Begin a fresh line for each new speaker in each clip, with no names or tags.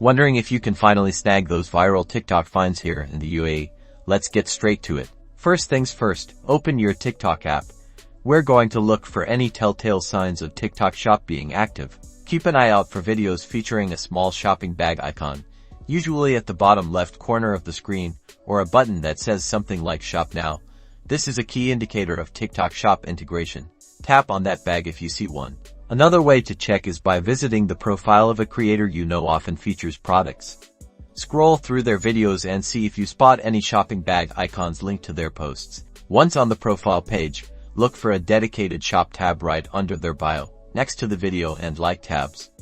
Wondering if you can finally snag those viral TikTok finds here in the UAE? Let's get straight to it. First things first, open your TikTok app. We're going to look for any telltale signs of TikTok Shop being active. Keep an eye out for videos featuring a small shopping bag icon, usually at the bottom left corner of the screen, or a button that says something like Shop Now. This is a key indicator of TikTok Shop integration. Tap on that bag if you see one. Another way to check is by visiting the profile of a creator you know often features products. Scroll through their videos and see if you spot any shopping bag icons linked to their posts. Once on the profile page, look for a dedicated shop tab right under their bio, next to the video and like tabs.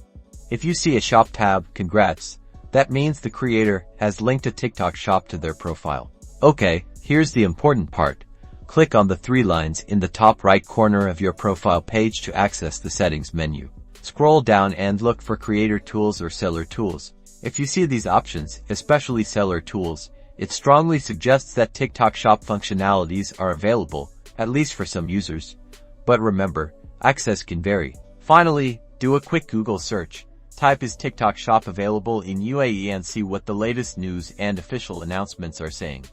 If you see a shop tab, congrats. That means the creator has linked a TikTok Shop to their profile. Okay, here's the important part. Click on the three lines in the top right corner of your profile page to access the settings menu. Scroll down and look for Creator Tools or Seller Tools. If you see these options, especially Seller Tools, it strongly suggests that TikTok Shop functionalities are available, at least for some users. But remember, access can vary. Finally, do a quick Google search. Type "Is TikTok Shop available in UAE?" and see what the latest news and official announcements are saying.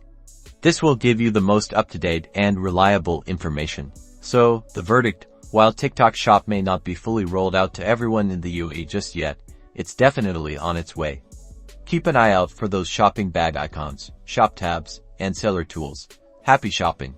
This will give you the most up-to-date and reliable information. So, the verdict, while TikTok Shop may not be fully rolled out to everyone in the UAE just yet, it's definitely on its way. Keep an eye out for those shopping bag icons, shop tabs, and seller tools. Happy shopping!